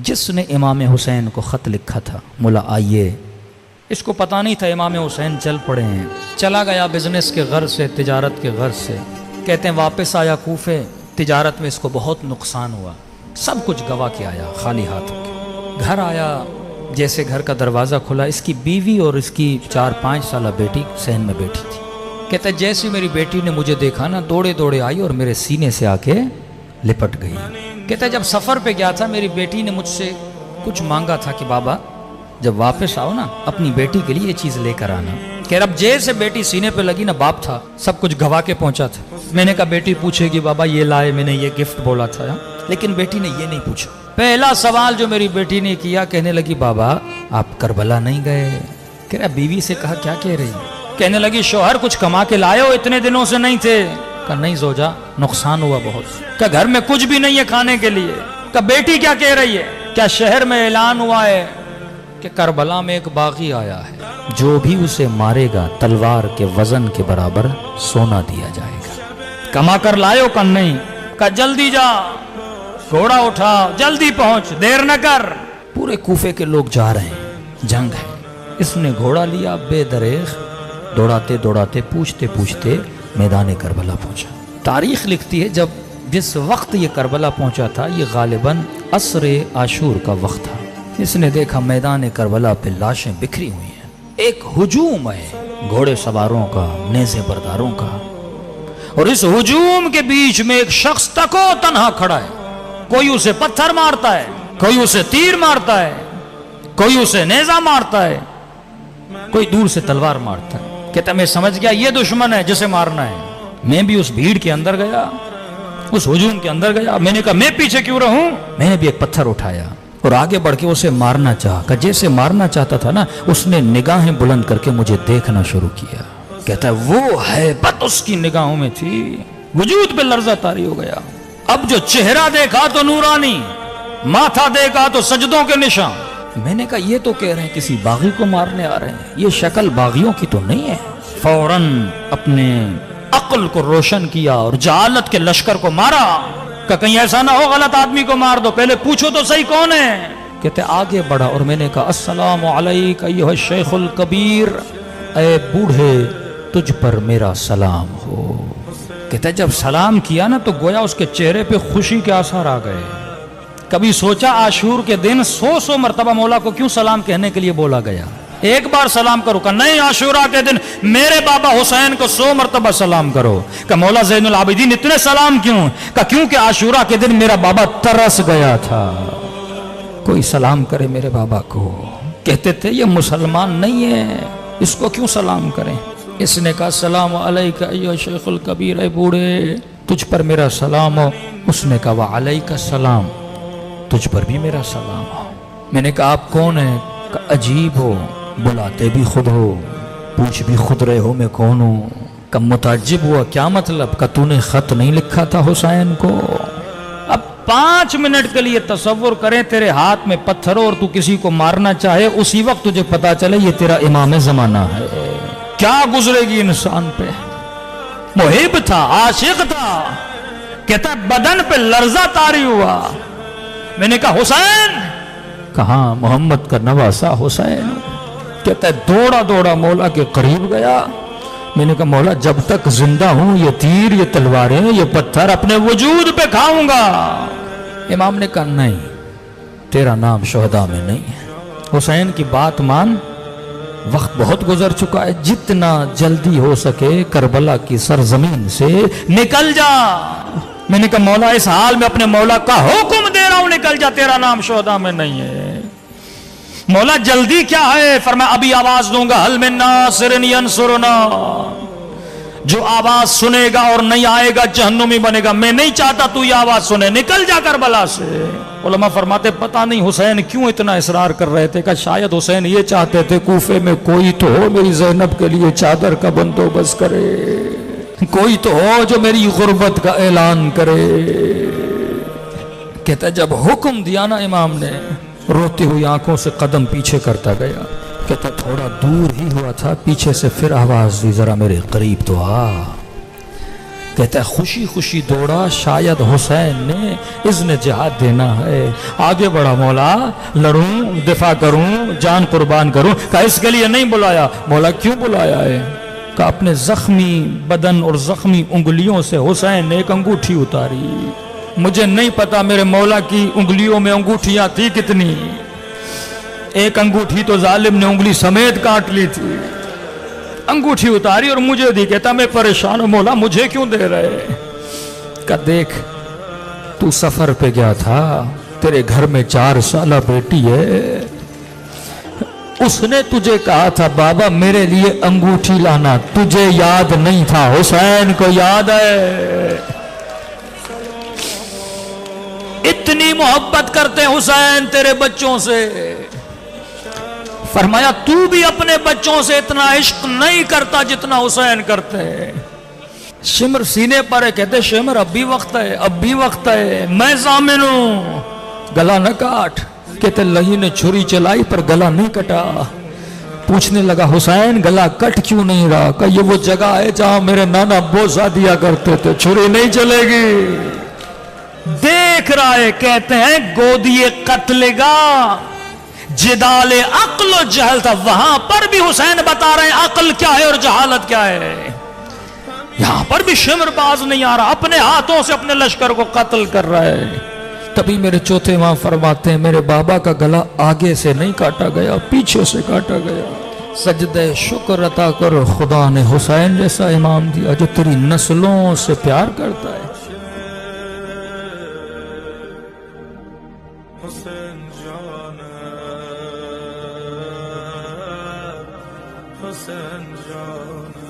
جس نے امام حسین کو خط لکھا تھا مولا آئیے، اس کو پتہ نہیں تھا امام حسین چل پڑے ہیں، چلا گیا بزنس کے غرض سے، تجارت کے غرض سے، کہتے ہیں واپس آیا کوفے، تجارت میں اس کو بہت نقصان ہوا، سب کچھ گوا کے آیا خالی ہاتھ ہو کے، گھر آیا، جیسے گھر کا دروازہ کھلا، اس کی بیوی اور اس کی 4-5 سالہ بیٹی صحن میں بیٹھی تھی۔ کہتا ہے جیسے میری بیٹی نے مجھے دیکھا نا، دوڑے دوڑے آئی اور میرے سینے سے آ کے لپٹ گئی۔ کہتا ہے جب سفر پہ گیا تھا میری بیٹی نے مجھ سے کچھ مانگا تھا کہ بابا جب واپس آؤ نا اپنی بیٹی کے لیے یہ چیز لے کر آنا۔ کہ اب جیسے بیٹی سینے پہ لگی نا، باپ تھا سب کچھ گوا کے پہنچا تھا۔ میں نے کہا بیٹی پوچھے گی بابا یہ لائے، میں نے یہ گفٹ بولا تھا، لیکن بیٹی نے یہ نہیں پوچھا۔ پہلا سوال جو میری بیٹی نے کیا، کہنے لگی بابا آپ کربلا نہیں گئے؟ کہہ رہا بیوی سے کہا کیا کہہ رہی؟ کہنے لگی شوہر کچھ کما کے لائے ہو، اتنے دنوں سے نہیں تھے؟ کہا نہیں زوجہ نقصان ہوا بہت۔ کہا گھر میں کچھ بھی نہیں ہے کھانے کے لیے؟ کہا بیٹی کیا کہہ رہی ہے؟ کیا شہر میں اعلان ہوا ہے کہ کربلا میں ایک باغی آیا ہے، جو بھی اسے مارے گا تلوار کے وزن کے برابر سونا دیا جائے گا۔ کما کر لائے ہو؟ کہا نہیں۔ کہا جلدی جا، گھوڑا اٹھا، جلدی پہنچ، دیر نہ کر۔ پورے کوفے کے لوگ جا رہے ہیں، جنگ ہے، اس نے گھوڑا لیا، بے دریغ دوڑاتے دوڑاتے پوچھتے پوچھتے میدان کربلا پہنچا۔ تاریخ لکھتی ہے جس وقت یہ کربلا پہنچا تھا یہ غالباً عصر عاشور کا وقت تھا۔ اس نے دیکھا میدان کربلا پہ لاشیں بکھری ہوئی ہیں، ایک ہجوم ہے گھوڑے سواروں کا، نیزے برداروں کا، اور اس ہجوم کے بیچ میں ایک شخص تکو تنہا کھڑا ہے۔ کوئی اسے پتھر مارتا ہے، کوئی اسے تیر مارتا ہے، کوئی اسے نیزہ مارتا ہے، کوئی دور سے تلوار مارتا ہے۔ کہتا میں سمجھ گیا یہ دشمن ہے جسے مارنا ہے۔ میں بھی اس بھیڑ کے اندر گیا، اس ہجوم کے اندر گیا، میں نے کہا میں پیچھے کیوں رہوں؟ میں نے بھی ایک پتھر اٹھایا اور آگے بڑھ کے اسے مارنا چاہا۔ کہ جیسے مارنا چاہتا تھا نا، اس نے نگاہیں بلند کر کے مجھے دیکھنا شروع کیا۔ کہتا ہے وہ ہیبت اس کی نگاہوں میں تھی، وجود پہ لرزہ طاری ہو گیا۔ اب جو چہرہ دیکھا تو نورانی، ماتھا دیکھا تو سجدوں کے نشان۔ میں نے کہا یہ تو کہہ رہے ہیں کسی باغی کو مارنے آ رہے ہیں، یہ شکل باغیوں کی تو نہیں ہے۔ فوراً اپنے عقل کو روشن کیا اور جہالت کے لشکر کو مارا کہ کہیں ایسا نہ ہو غلط آدمی کو مار دو، پہلے پوچھو تو صحیح کون ہے۔ کہتے آگے بڑھا اور میں نے کہا السلام علیک ایھا الشیخ الکبیر، اے بوڑھے تجھ پر میرا سلام ہو۔ کہتے جب سلام کیا نا تو گویا اس کے چہرے پہ خوشی کے آثار آ گئے۔ کبھی سوچا عاشور کے دن 100 مرتبہ مولا کو کیوں سلام کہنے کے لیے بولا گیا؟ ایک بار سلام کرو کہ نہیں، عاشورہ کے دن میرے بابا حسین کو 100 مرتبہ سلام کرو۔ کہ مولا زین العابدین اتنے سلام کیوں؟ کہ کیونکہ عاشورہ کے دن میرا بابا ترس گیا تھا، کوئی سلام کرے میرے بابا کو۔ کہتے تھے یہ مسلمان نہیں ہے، اس کو کیوں سلام کریں؟ اس نے کہا السلام علیک ایھا الشیخ الکبیر، اے بوڑھے تجھ پر میرا سلام ہو۔ اس نے کہا وعلیک السلام، تجھ پر بھی میرا سلام ہو۔ میں نے کہا آپ کون ہیں؟ کہ عجیب ہو، بلاتے بھی خود ہو، پوچھ بھی خود رہے ہو میں کون ہوں۔ کہ متعجب ہوا کیا مطلب؟ کہ تو نے خط نہیں لکھا تھا حسین کو؟ اب 5 منٹ کے لیے تصور کریں تیرے ہاتھ میں پتھر ہو اور تو کسی کو مارنا چاہے، اسی وقت تجھے پتا چلے یہ تیرا امام زمانہ ہے، کیا گزرے گی انسان پہ؟ محب تھا، عاشق تھا، کہتا بدن پہ لرزہ طاری ہوا۔ میں نے کہا حسین؟ کہاں محمد کا نواسا حسین۔ کہتا ہے دوڑا دوڑا مولا کے قریب گیا۔ میں نے کہا مولا جب تک زندہ ہوں یہ تیر، یہ تلواریں، یہ پتھر اپنے وجود پہ کھاؤں گا۔ امام نے کہا نہیں، تیرا نام شہداء میں نہیں ہے، حسین کی بات مان، وقت بہت گزر چکا ہے، جتنا جلدی ہو سکے کربلا کی سرزمین سے نکل جا۔ میں نے کہا مولا اس حال میں اپنے مولا کا حکم دے رہا ہوں نکل جا، تیرا نام شہداء میں نہیں ہے۔ مولا جلدی کیا ہے؟ فرمایا ابھی آواز دوں گا، حل من ناصر ینصرنا، جو آواز سنے گا اور نہیں آئے گا جہنمی بنے گا۔ میں نہیں چاہتا تو یہ آواز سنے، نکل جا کربلا سے۔ علماء فرماتے پتہ نہیں حسین کیوں اتنا اصرار کر رہے تھے، کہ شاید حسین یہ چاہتے تھے کوفے میں کوئی تو ہو میری زینب کے لیے چادر کا بندوبست کرے، کوئی تو ہو جو میری غربت کا اعلان کرے۔ کہتا جب حکم دیا نا امام نے، روتی ہوئی آنکھوں سے قدم پیچھے کرتا گیا۔ کہتا تھوڑا دور ہی ہوا تھا، پیچھے سے پھر آواز دی ذرا میرے قریب تو آ۔ کہتا ہے خوشی خوشی دوڑا، شاید حسین نے اذن جہاد دینا ہے، آگے بڑھا مولا، لڑوں، دفاع کروں، جان قربان کروں۔ کہا اس کے لیے نہیں بلایا۔ مولا کیوں بلایا ہے؟ کہا اپنے زخمی بدن اور زخمی انگلیوں سے حسین نے ایک انگوٹھی اتاری، مجھے نہیں پتا میرے مولا کی انگلیوں میں انگوٹھیاں تھی کتنی، ایک انگوٹھی تو ظالم نے انگلی سمیت کاٹ لی تھی، انگوٹھی اتاری اور مجھے دی۔ کہتا میں پریشان ہوں، مولا مجھے کیوں دے رہے؟ کہ دیکھ تو سفر پہ گیا تھا، تیرے گھر میں 4 سالہ بیٹی ہے، اس نے تجھے کہا تھا بابا میرے لیے انگوٹھی لانا، تجھے یاد نہیں تھا، حسین کو یاد ہے۔ اتنی محبت کرتے حسین تیرے بچوں سے۔ فرمایا تو بھی اپنے بچوں سے اتنا عشق نہیں کرتا جتنا حسین کرتے ہیں۔ شمر سینے پر ہے، کہتے شمر اب بھی وقت ہے، اب بھی وقت ہے، میں ضامن ہوں، گلا نہ کاٹ۔ کہتے لہی نے چھری چلائی پر گلا نہیں کٹا۔ پوچھنے لگا حسین گلا کٹ کیوں نہیں رہا؟ کہ یہ وہ جگہ ہے جہاں میرے نانا بوسہ دیا کرتے تھے، چھری نہیں چلے گی۔ دیکھ رہا ہے، کہتے ہیں گودی قتل گا جدال عقل و جہل تھا، وہاں پر بھی حسین بتا رہے ہیں عقل کیا ہے اور جہالت کیا ہے۔ یہاں پر بھی شمر باز نہیں آ رہا، اپنے ہاتھوں سے اپنے لشکر کو قتل کر رہا ہے۔ تبھی میرے چوتھے امام فرماتے ہیں میرے بابا کا گلا آگے سے نہیں کاٹا گیا، پیچھے سے کاٹا گیا۔ سجدہ شکر عطا کر خدا نے حسین جیسا امام دیا جو تیری نسلوں سے پیار کرتا ہے۔ حسین جان حسین جان